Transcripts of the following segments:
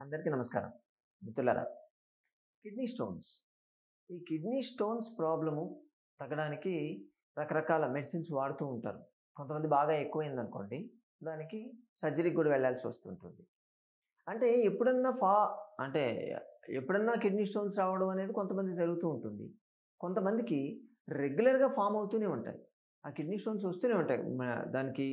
అందరికీ నమస్కారం మిత్రులారా. కిడ్నీ స్టోన్స్ ఈ కిడ్నీ స్టోన్స్ ప్రాబ్లము తగ్గడానికి రకరకాల మెడిసిన్స్ వాడుతూ ఉంటారు. కొంతమంది బాగా ఎక్కువైందనుకోండి, దానికి సర్జరీకి కూడా వెళ్ళాల్సి వస్తుంటుంది. అంటే అంటే ఎప్పుడన్నా కిడ్నీ స్టోన్స్ రావడం అనేది కొంతమంది జరుగుతూ ఉంటుంది. కొంతమందికి రెగ్యులర్‌గా ఫార్మ్ అవుతూనే ఉంటాయి. ఆ కిడ్నీ స్టోన్స్ వస్తూనే ఉంటాయి. దానికి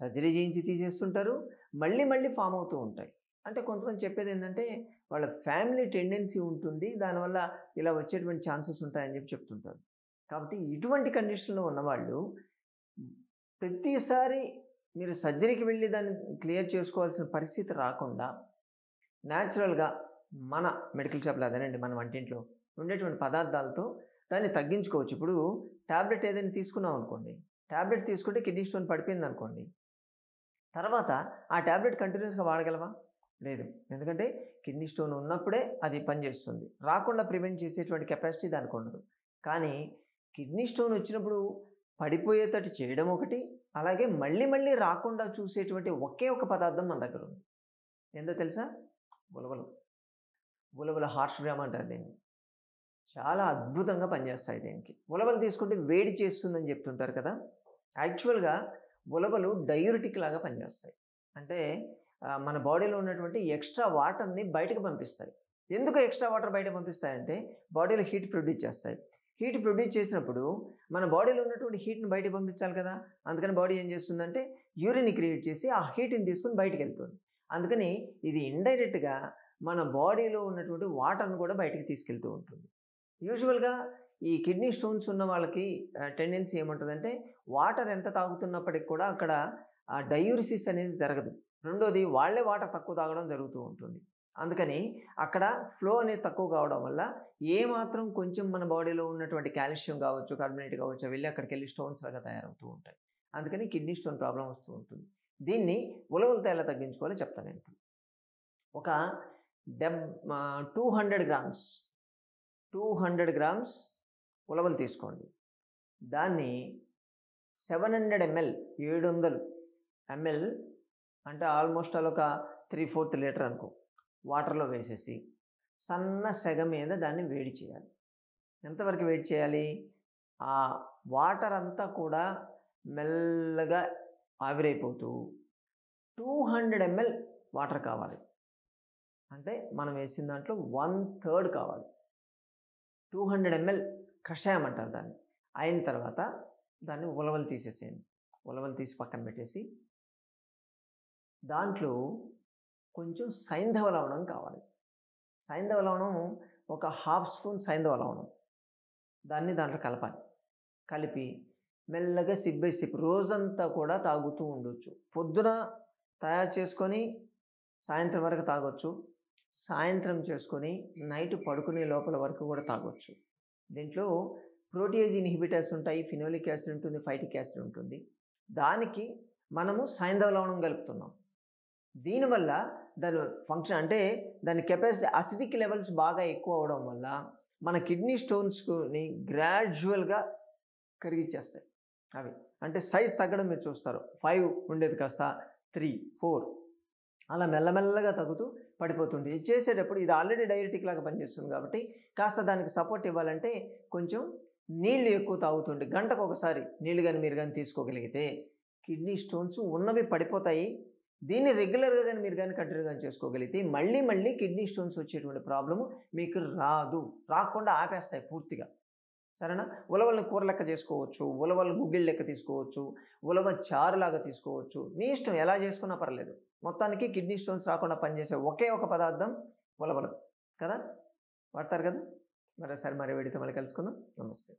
సర్జరీ చేయించి తీసేస్తుంటారు. మళ్ళీ మళ్ళీ ఫార్మ్ అవుతూ ఉంటాయి. అంటే కొంతమంది చెప్పేదేంటంటే, వాళ్ళ ఫ్యామిలీ టెండెన్సీ ఉంటుంది. దానివల్ల ఇలా వచ్చేటువంటి ఛాన్సెస్ ఉంటాయని చెప్తుంటారు. కాబట్టి ఇటువంటి కండిషన్‌లో ఉన్నవాళ్ళు ప్రతిసారి మీరు సర్జరీకి వెళ్లి దాన్ని క్లియర్ చేసుకోవాల్సిన పరిస్థితి రాకుండా, న్యాచురల్‌గా మన మెడికల్ షాప్‌లో అదేనండి మన వంటింట్లో ఉండేటువంటి పదార్థాలతో దాన్ని తగ్గించుకోవచ్చు. ఇప్పుడు టాబ్లెట్ ఏదైనా తీసుకున్నాం అనుకోండి, టాబ్లెట్ తీసుకుంటే కిడ్నీ స్టోన్ పడిపోయిందనుకోండి, తర్వాత ఆ టాబ్లెట్ కంటిన్యూయస్‌గా వాడగలమా? లేదు. ఎందుకంటే కిడ్నీ స్టోన్ ఉన్నప్పుడే అది పనిచేస్తుంది. రాకుండా ప్రివెంట్ చేసేటువంటి కెపాసిటీ దానికుండదు. కానీ కిడ్నీ స్టోన్ వచ్చినప్పుడు పడిపోయేటట్టు చేయడం ఒకటి, అలాగే మళ్ళీ మళ్ళీ రాకుండా చూసేటువంటి ఒకే ఒక పదార్థం మన దగ్గరుంది. ఏందో తెలుసా? ఉలవలు. ఉలవల హార్స్ గ్రామ్ అంటారు దీన్ని. చాలా అద్భుతంగా పనిచేస్తాయి దీనికి. ఉలవలు తీసుకుంటే వేడి చేస్తుందని చెప్తుంటారు కదా! యాక్చువల్‌గా ఉలవలు డయూరిటిక్ లాగా పనిచేస్తాయి. అంటే మన బాడీలో ఉన్నటువంటి ఎక్స్ట్రా వాటర్‌ని బయటకు పంపిస్తాయి. ఎందుకు ఎక్స్ట్రా వాటర్ బయటకు పంపిస్తాయంటే, బాడీలో హీట్ ప్రొడ్యూస్ చేస్తాయి. హీట్ ప్రొడ్యూస్ చేసినప్పుడు మన బాడీలో ఉన్నటువంటి హీట్‌ని బయటకు పంపించాలి కదా! అందుకని బాడీ ఏం చేస్తుందంటే, యూరిన్‌ని క్రియేట్ చేసి ఆ హీట్‌ని తీసుకొని బయటికెళ్తుంది. అందుకని ఇది ఇండైరెక్ట్‌గా మన బాడీలో ఉన్నటువంటి వాటర్‌ని కూడా బయటికి తీసుకెళ్తూ ఉంటుంది. యూజువల్‌గా ఈ కిడ్నీ స్టోన్స్ ఉన్న వాళ్ళకి టెండెన్సీ ఏముంటదంటే, వాటర్ ఎంత తాగుతున్నప్పటికి కూడా అక్కడ డయూరిసిస్ అనేది జరగదు. రెండోది వాళ్ళే వాటర్ తక్కువ తాగడం జరుగుతూ ఉంటుంది. అందుకని అక్కడ ఫ్లో అనేది తక్కువ కావడం వల్ల ఏమాత్రం కొంచెం మన బాడీలో ఉన్నటువంటి కాల్షియం కావచ్చు, కార్బోనేట్ కావచ్చు వెళ్ళి అక్కడికెళ్ళి స్టోన్స్ లాగా తయారవుతూ ఉంటాయి. అందుకని కిడ్నీ స్టోన్ ప్రాబ్లమ్ వస్తూ ఉంటుంది. దీన్ని ఉలవలతో ఎలా తగ్గించుకోవాలో చెప్తాను నేనిప్పుడు. ఒక 200 గ్రామ్స్ 200 గ్రామ్స్ ఉలవలు తీసుకోండి. దాన్ని 700 ఎంఎల్ 700 ఎంఎల్ అంటే ఆల్మోస్ట్ ఒక 3/4 లీటర్ అనుకో, వాటర్‌లో వేసేసి సన్న సెగ మీద దాన్ని వేడి చేయాలి. ఎంతవరకు వేడి చేయాలి? ఆ వాటర్ అంతా కూడా మెల్లగా ఆవిరైపోతూ 200 ఎంఎల్ వాటర్ కావాలి. అంటే మనం వేసిన దాంట్లో 1/3 కావాలి. 200 ఎంఎల్ కషాయం అంటారు దాన్ని. అయిన తర్వాత దాన్ని ఉలవలు తీసేసేయండి. ఉలవలు తీసి పక్కన పెట్టేసి, దాంట్లో కొంచెం సైంధవ లవణం కావాలి. సైంధవ లవణం ఒక హాఫ్ స్పూన్ సైంధవ లవణం. దాన్ని దాంట్లో కలపాలి. కలిపి మెల్లగా సిప్ బై సిప్ రోజంతా కూడా తాగుతూ ఉండొచ్చు. పొద్దున తయారు చేసుకొని సాయంత్రం వరకు తాగొచ్చు. సాయంత్రం చేసుకొని నైట్ పడుకునే లోపల వరకు కూడా తాగొచ్చు. దీంట్లో ప్రోటీయేజ్ ఇన్హిబిటర్స్ ఉంటాయి. ఫినోలిక్ యాసిడ్ ఉంటుంది. ఫైటిక్ యాసిడ్ ఉంటుంది. దానికి మనము సైంధవ లవణం కలుపుతున్నాం. దీనివల్ల దాని ఫంక్షన్ అంటే దాని కెపాసిటీ అసిడిక్ లెవెల్స్ బాగా ఎక్కువ అవ్వడం వల్ల మన కిడ్నీ స్టోన్స్‌ని గ్రాడ్యువల్‌గా కరిగిచ్చేస్తాయి. అవి అంటే సైజ్ తగ్గడం మీరు చూస్తారు. 5 ఉండేది కాస్త 3, 4 అలా మెల్లమెల్లగా తగ్గుతూ పడిపోతుంది. ఇది చేసేటప్పుడు ఇది ఆల్రెడీ డైరెటిక్ లాగా పనిచేస్తుంది కాబట్టి కాస్త దానికి సపోర్ట్ ఇవ్వాలంటే కొంచెం నీళ్లు ఎక్కువ తాగుతుంటే గంటకు ఒకసారి నీళ్లు గాని మీరు గాని తీసుకోగలిగితే కిడ్నీ స్టోన్స్ ఉన్నవి పడిపోతాయి. దీన్ని రెగ్యులర్‌గా గాని మీరు గాని కంటిన్యూగా చేసుకోగలిగితే మళ్ళీ మళ్ళీ కిడ్నీ స్టోన్స్ వచ్చేటువంటి ప్రాబ్లమ్ మీకు రాదు. రాకుండా ఆపేస్తాయి పూర్తిగా. సరేనా? ఉలవలను కూర లెక్క చేసుకోవచ్చు. ఉలవలు గుగ్గిళ్ళు లెక్క తీసుకోవచ్చు. ఉలవ చారులాగా తీసుకోవచ్చు. మీ ఇష్టం ఎలా చేసుకున్నా పర్లేదు. మొత్తానికి కిడ్నీ స్టోన్స్ రాకుండా పనిచేసే ఒకే ఒక పదార్థం ఉలవలు. కదా! వాడతారు కదా! మరోసారి మరో వీడియోతో మళ్ళీ కలుసుకుందాం. నమస్తే.